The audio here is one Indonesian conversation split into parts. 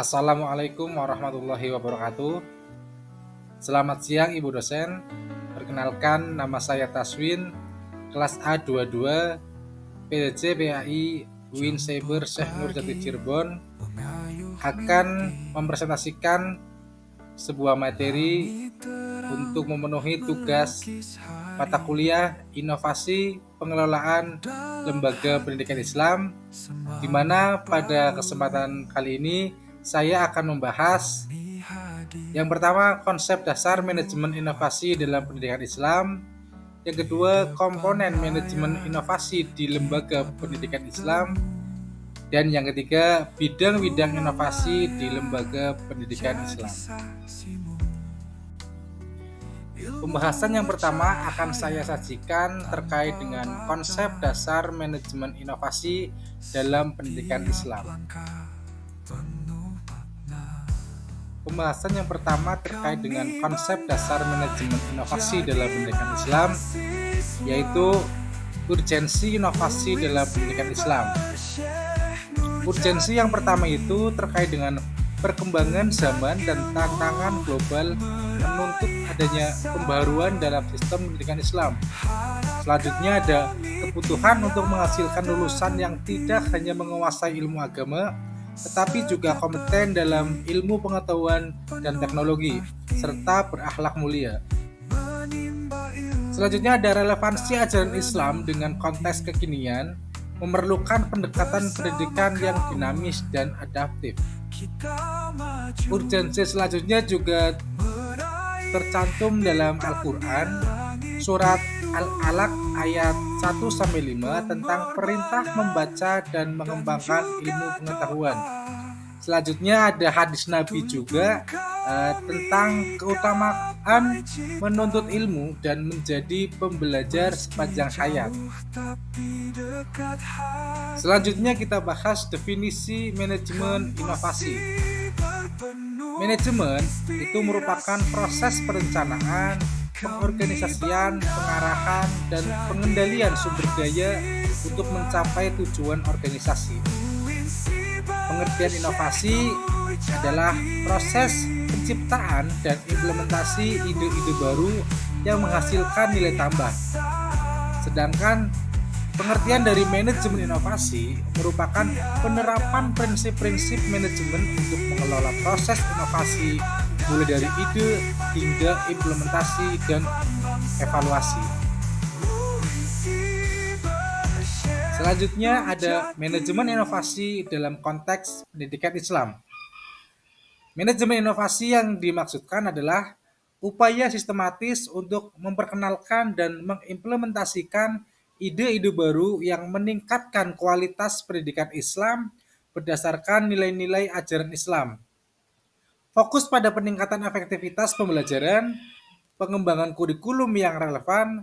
Assalamualaikum warahmatullahi wabarakatuh. Selamat siang Ibu dosen. Perkenalkan nama saya Taswin, kelas A22, PJ PAI UIN Cyber Syekh Nurjati Cirebon, akan mempresentasikan sebuah materi untuk memenuhi tugas mata kuliah Inovasi Pengelolaan Lembaga Pendidikan Islam, di mana pada kesempatan kali ini saya akan membahas yang pertama, konsep dasar manajemen inovasi dalam pendidikan Islam. Yang kedua, komponen manajemen inovasi di lembaga pendidikan Islam. Dan yang ketiga, bidang-bidang inovasi di lembaga pendidikan Islam. Pembahasan yang pertama akan saya sajikan terkait dengan konsep dasar manajemen inovasi dalam pendidikan Islam. Pembahasan yang pertama terkait dengan konsep dasar manajemen inovasi dalam pendidikan Islam, yaitu urgensi inovasi dalam pendidikan Islam. Urgensi yang pertama itu terkait dengan perkembangan zaman dan tantangan global menuntut adanya pembaruan dalam sistem pendidikan Islam. Selanjutnya ada kebutuhan untuk menghasilkan lulusan yang tidak hanya menguasai ilmu agama, tetapi juga kompeten dalam ilmu pengetahuan dan teknologi, serta berakhlak mulia. Selanjutnya ada relevansi ajaran Islam dengan konteks kekinian, memerlukan pendekatan pendidikan yang dinamis dan adaptif. Urgensi selanjutnya juga tercantum dalam Al-Quran, surat Al-Alaq ayat 1-5 tentang perintah membaca dan mengembangkan ilmu pengetahuan. Selanjutnya ada hadis Nabi juga tentang keutamaan menuntut ilmu dan menjadi pembelajar sepanjang hayat. Selanjutnya kita bahas definisi manajemen inovasi. Manajemen itu merupakan proses perencanaan, pengorganisasian, pengarahan, dan pengendalian sumber daya untuk mencapai tujuan organisasi. Pengertian inovasi adalah proses penciptaan dan implementasi ide-ide baru yang menghasilkan nilai tambah. Sedangkan pengertian dari manajemen inovasi merupakan penerapan prinsip-prinsip manajemen untuk mengelola proses inovasi mulai dari ide hingga implementasi dan evaluasi. Selanjutnya ada manajemen inovasi dalam konteks pendidikan Islam. Manajemen inovasi yang dimaksudkan adalah upaya sistematis untuk memperkenalkan dan mengimplementasikan ide-ide baru yang meningkatkan kualitas pendidikan Islam berdasarkan nilai-nilai ajaran Islam. Fokus pada peningkatan efektivitas pembelajaran, pengembangan kurikulum yang relevan,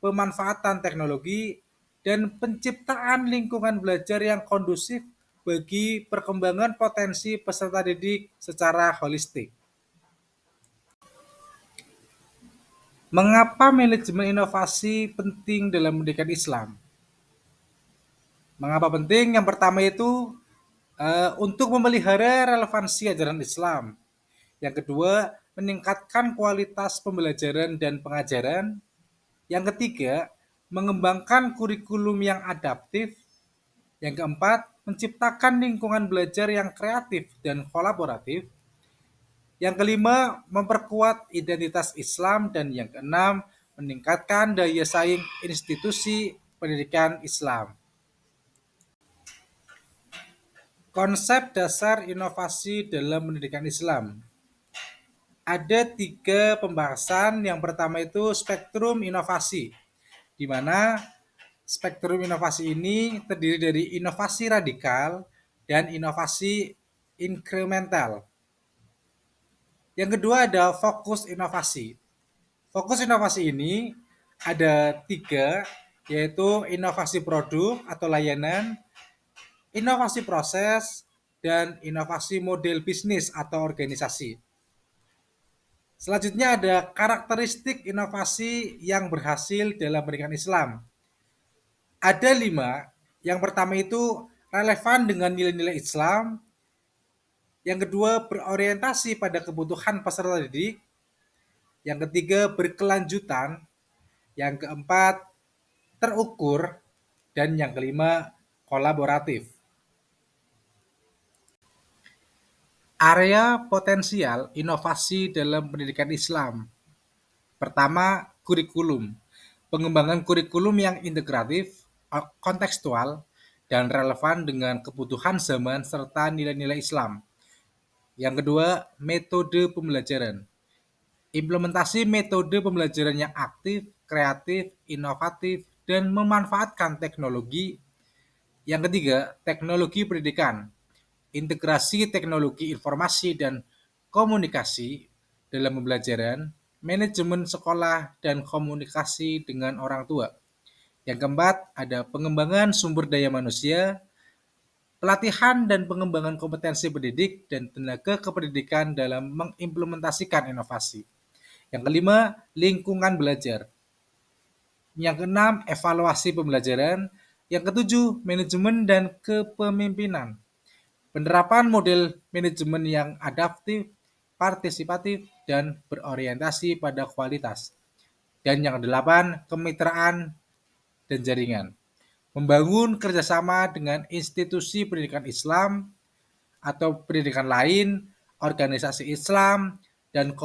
pemanfaatan teknologi, dan penciptaan lingkungan belajar yang kondusif bagi perkembangan potensi peserta didik secara holistik. Mengapa manajemen inovasi penting dalam pendidikan Islam? Mengapa penting? Yang pertama itu untuk memelihara relevansi ajaran Islam. Yang kedua, meningkatkan kualitas pembelajaran dan pengajaran. Yang ketiga, mengembangkan kurikulum yang adaptif. Yang keempat, menciptakan lingkungan belajar yang kreatif dan kolaboratif. Yang kelima, memperkuat identitas Islam. Dan yang keenam, meningkatkan daya saing institusi pendidikan Islam. Konsep dasar inovasi dalam pendidikan Islam. Ada 3 pembahasan. Yang pertama itu spektrum inovasi, di mana spektrum inovasi ini terdiri dari inovasi radikal dan inovasi inkremental. Yang kedua ada fokus inovasi. Fokus inovasi ini ada 3, yaitu inovasi produk atau layanan, inovasi proses, dan inovasi model bisnis atau organisasi. Selanjutnya ada karakteristik inovasi yang berhasil dalam pendidikan Islam. Ada 5. Yang pertama itu relevan dengan nilai-nilai Islam. Yang kedua, berorientasi pada kebutuhan peserta didik. Yang ketiga, berkelanjutan. Yang keempat, terukur. Dan yang kelima, kolaboratif. Area potensial inovasi dalam pendidikan Islam. Pertama, kurikulum. Pengembangan kurikulum yang integratif, kontekstual, dan relevan dengan kebutuhan zaman serta nilai-nilai Islam. Yang kedua, metode pembelajaran. Implementasi metode pembelajaran yang aktif, kreatif, inovatif, dan memanfaatkan teknologi. Yang ketiga, teknologi pendidikan. Integrasi teknologi informasi dan komunikasi dalam pembelajaran, manajemen sekolah, dan komunikasi dengan orang tua. Yang keempat, ada pengembangan sumber daya manusia, pelatihan dan pengembangan kompetensi pendidik dan tenaga kependidikan dalam mengimplementasikan inovasi. Yang kelima, lingkungan belajar. Yang keenam, evaluasi pembelajaran. Yang ketujuh, manajemen dan kepemimpinan. Penerapan model manajemen yang adaptif, partisipatif, dan berorientasi pada kualitas. Dan yang kedelapan, kemitraan dan jaringan. Membangun kerjasama dengan institusi pendidikan Islam atau pendidikan lain, organisasi Islam, dan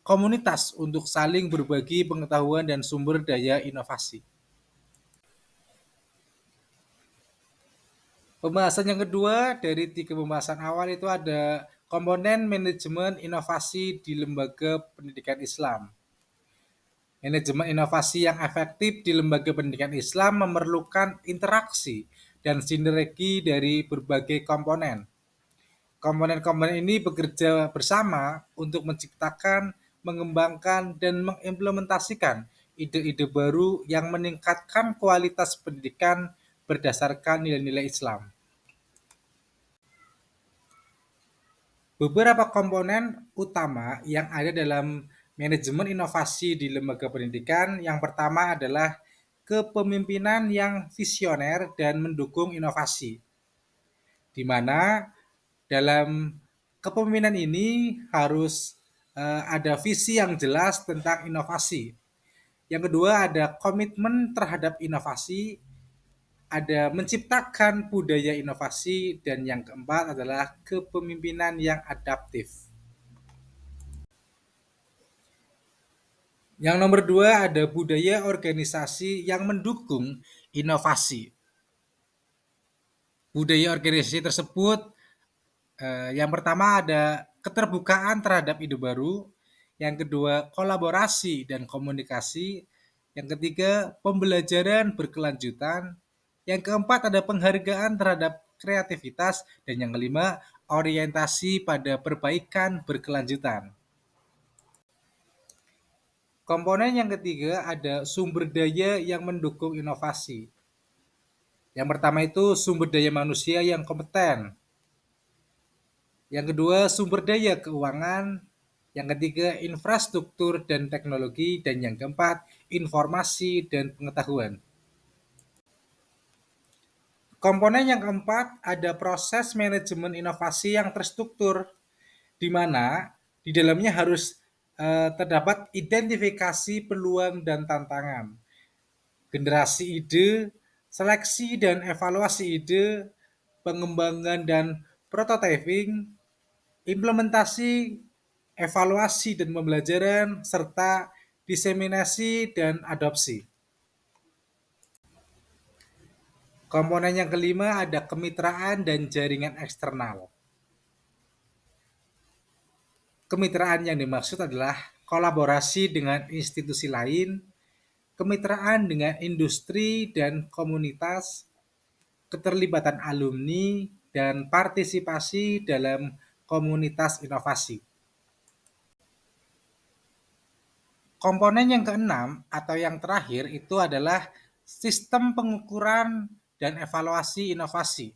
komunitas untuk saling berbagi pengetahuan dan sumber daya inovasi. Pembahasan yang kedua dari 3 pembahasan awal itu ada komponen manajemen inovasi di lembaga pendidikan Islam. Manajemen inovasi yang efektif di lembaga pendidikan Islam memerlukan interaksi dan sinergi dari berbagai komponen. Komponen-komponen ini bekerja bersama untuk menciptakan, mengembangkan, dan mengimplementasikan ide-ide baru yang meningkatkan kualitas pendidikan berdasarkan nilai-nilai Islam. Beberapa komponen utama yang ada dalam manajemen inovasi di lembaga pendidikan, yang pertama adalah kepemimpinan yang visioner dan mendukung inovasi, di mana dalam kepemimpinan ini harus ada visi yang jelas tentang inovasi. Yang kedua ada komitmen terhadap inovasi, ada menciptakan budaya inovasi, dan yang keempat adalah kepemimpinan yang adaptif. Yang nomor dua ada budaya organisasi yang mendukung inovasi. Budaya organisasi tersebut yang pertama ada keterbukaan terhadap ide baru, yang kedua kolaborasi dan komunikasi, yang ketiga pembelajaran berkelanjutan, yang keempat ada penghargaan terhadap kreativitas, dan yang kelima orientasi pada perbaikan berkelanjutan. Komponen yang ketiga ada sumber daya yang mendukung inovasi. Yang pertama itu sumber daya manusia yang kompeten. Yang kedua sumber daya keuangan. Yang ketiga infrastruktur dan teknologi. Dan yang keempat informasi dan pengetahuan. Komponen yang keempat ada proses manajemen inovasi yang terstruktur, di mana di dalamnya harus terdapat identifikasi peluang dan tantangan, generasi ide, seleksi dan evaluasi ide, pengembangan dan prototyping, implementasi, evaluasi dan pembelajaran, serta diseminasi dan adopsi. Komponen yang kelima ada kemitraan dan jaringan eksternal. Kemitraan yang dimaksud adalah kolaborasi dengan institusi lain, kemitraan dengan industri dan komunitas, keterlibatan alumni, dan partisipasi dalam komunitas inovasi. Komponen yang keenam atau yang terakhir itu adalah sistem pengukuran dan evaluasi inovasi.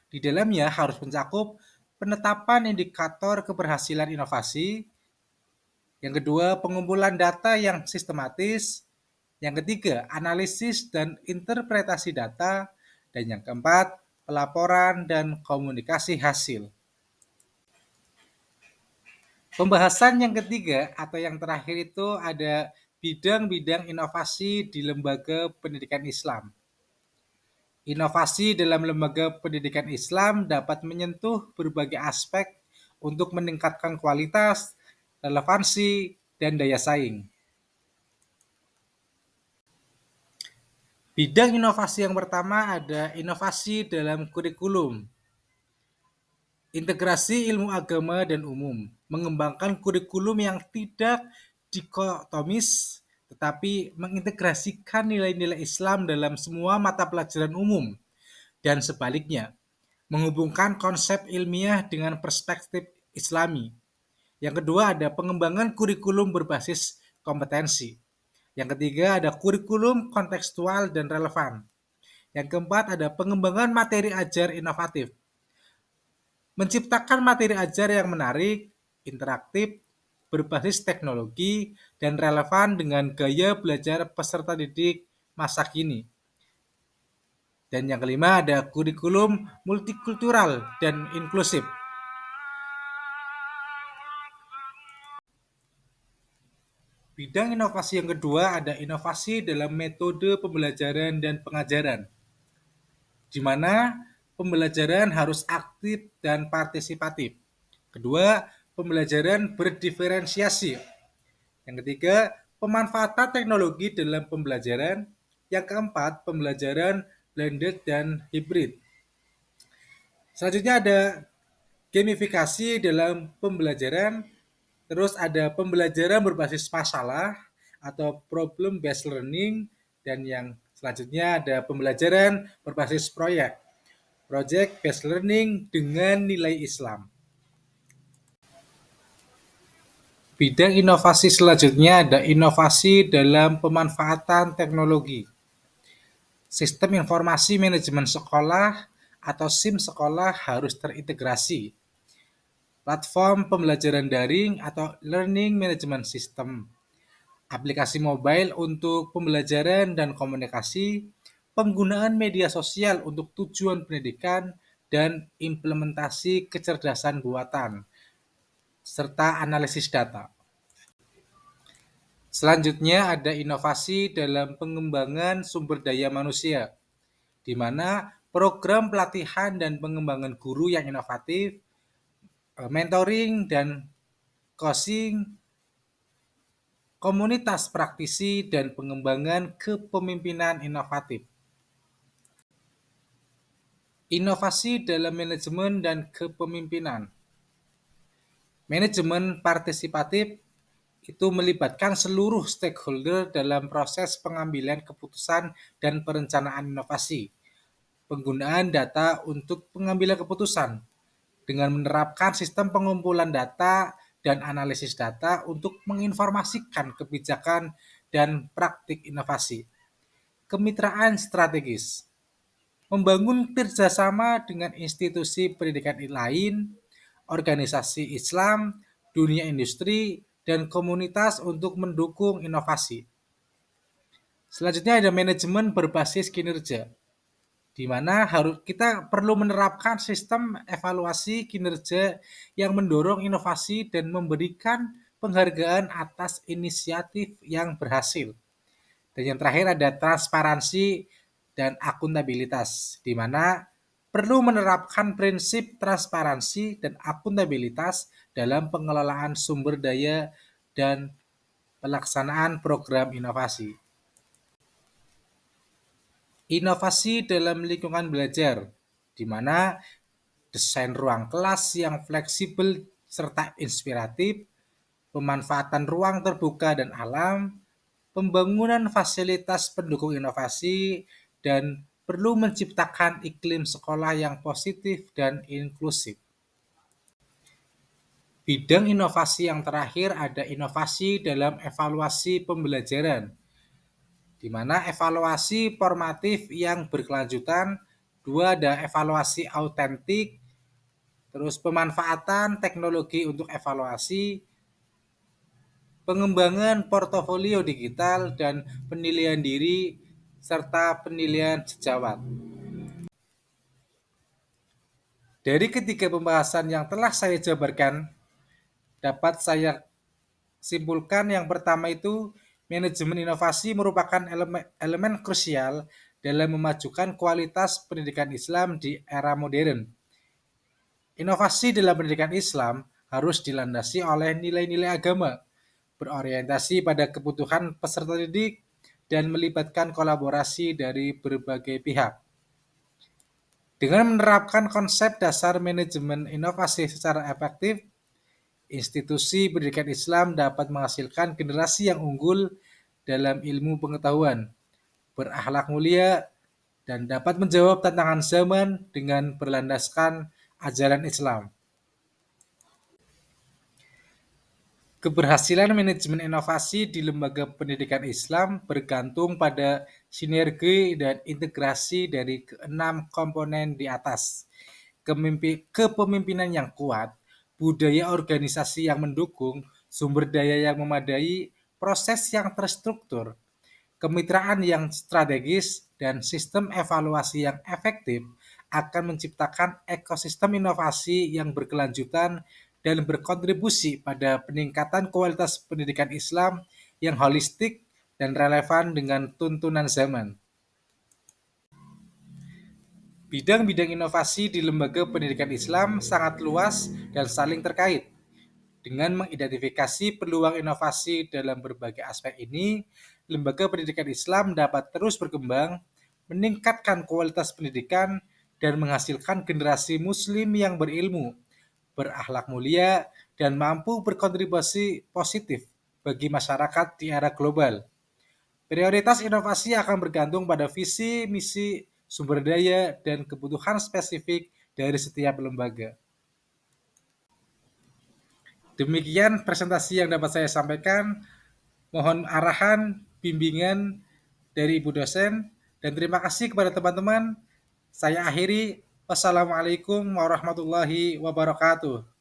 Di dalamnya harus mencakup penetapan indikator keberhasilan inovasi, yang kedua pengumpulan data yang sistematis, yang ketiga analisis dan interpretasi data, dan yang keempat pelaporan dan komunikasi hasil. Pembahasan yang ketiga atau yang terakhir itu ada bidang-bidang inovasi di lembaga pendidikan Islam. Inovasi dalam lembaga pendidikan Islam dapat menyentuh berbagai aspek untuk meningkatkan kualitas, relevansi, dan daya saing. Bidang inovasi yang pertama ada inovasi dalam kurikulum. Integrasi ilmu agama dan umum, mengembangkan kurikulum yang tidak dikotomis tetapi mengintegrasikan nilai-nilai Islam dalam semua mata pelajaran umum dan sebaliknya, menghubungkan konsep ilmiah dengan perspektif Islami. Yang kedua ada pengembangan kurikulum berbasis kompetensi. Yang ketiga ada kurikulum kontekstual dan relevan. Yang keempat ada pengembangan materi ajar inovatif. Menciptakan materi ajar yang menarik, interaktif, berbasis teknologi, dan relevan dengan gaya belajar peserta didik masa kini. Dan yang kelima ada kurikulum multikultural dan inklusif. Bidang inovasi yang kedua ada inovasi dalam metode pembelajaran dan pengajaran, di mana pembelajaran harus aktif dan partisipatif. Kedua, pembelajaran berdiferensiasi. Yang ketiga, pemanfaatan teknologi dalam pembelajaran. Yang keempat, pembelajaran blended dan hybrid. Selanjutnya ada gamifikasi dalam pembelajaran. Terus ada pembelajaran berbasis masalah atau problem based learning, dan yang selanjutnya ada pembelajaran berbasis proyek, project based learning dengan nilai Islam. Bidang inovasi selanjutnya ada inovasi dalam pemanfaatan teknologi. Sistem informasi manajemen sekolah atau SIM sekolah harus terintegrasi. Platform pembelajaran daring atau Learning Management System. Aplikasi mobile untuk pembelajaran dan komunikasi, penggunaan media sosial untuk tujuan pendidikan, dan implementasi kecerdasan buatan, serta analisis data. Selanjutnya ada inovasi dalam pengembangan sumber daya manusia, di mana program pelatihan dan pengembangan guru yang inovatif, mentoring dan coaching, komunitas praktisi, dan pengembangan kepemimpinan inovatif. Inovasi dalam manajemen dan kepemimpinan. Manajemen partisipatif itu melibatkan seluruh stakeholder dalam proses pengambilan keputusan dan perencanaan inovasi. Penggunaan data untuk pengambilan keputusan dengan menerapkan sistem pengumpulan data dan analisis data untuk menginformasikan kebijakan dan praktik inovasi. Kemitraan strategis. Membangun kerjasama dengan institusi pendidikan lain, organisasi Islam, dunia industri, dan komunitas untuk mendukung inovasi. Selanjutnya ada manajemen berbasis kinerja, di mana kita perlu menerapkan sistem evaluasi kinerja yang mendorong inovasi dan memberikan penghargaan atas inisiatif yang berhasil. Dan yang terakhir ada transparansi dan akuntabilitas, di mana perlu menerapkan prinsip transparansi dan akuntabilitas dalam pengelolaan sumber daya dan pelaksanaan program inovasi. Inovasi dalam lingkungan belajar, di mana desain ruang kelas yang fleksibel serta inspiratif, pemanfaatan ruang terbuka dan alam, pembangunan fasilitas pendukung inovasi, dan perlu menciptakan iklim sekolah yang positif dan inklusif. Bidang inovasi yang terakhir ada inovasi dalam evaluasi pembelajaran, di mana evaluasi formatif yang berkelanjutan, dua ada evaluasi autentik, terus pemanfaatan teknologi untuk evaluasi, pengembangan portofolio digital, dan penilaian diri, serta penilaian sejawat. Dari ketiga pembahasan yang telah saya jabarkan, dapat saya simpulkan yang pertama itu manajemen inovasi merupakan elemen krusial dalam memajukan kualitas pendidikan Islam di era modern. Inovasi dalam pendidikan Islam harus dilandasi oleh nilai-nilai agama, berorientasi pada kebutuhan peserta didik, dan melibatkan kolaborasi dari berbagai pihak. Dengan menerapkan konsep dasar manajemen inovasi secara efektif, institusi pendidikan Islam dapat menghasilkan generasi yang unggul dalam ilmu pengetahuan, berakhlak mulia, dan dapat menjawab tantangan zaman dengan berlandaskan ajaran Islam. Keberhasilan manajemen inovasi di lembaga pendidikan Islam bergantung pada sinergi dan integrasi dari keenam komponen di atas. Kepemimpinan yang kuat, budaya organisasi yang mendukung, sumber daya yang memadai, proses yang terstruktur, kemitraan yang strategis, dan sistem evaluasi yang efektif akan menciptakan ekosistem inovasi yang berkelanjutan dan berkontribusi pada peningkatan kualitas pendidikan Islam yang holistik dan relevan dengan tuntunan zaman. Bidang-bidang inovasi di lembaga pendidikan Islam sangat luas dan saling terkait. Dengan mengidentifikasi peluang inovasi dalam berbagai aspek ini, lembaga pendidikan Islam dapat terus berkembang, meningkatkan kualitas pendidikan, dan menghasilkan generasi Muslim yang berilmu, berakhlak mulia, dan mampu berkontribusi positif bagi masyarakat di era global. Prioritas inovasi akan bergantung pada visi, misi, sumber daya, dan kebutuhan spesifik dari setiap lembaga. Demikian presentasi yang dapat saya sampaikan. Mohon arahan, bimbingan dari Ibu dosen, dan terima kasih kepada teman-teman. Saya akhiri. Wassalamualaikum warahmatullahi wabarakatuh.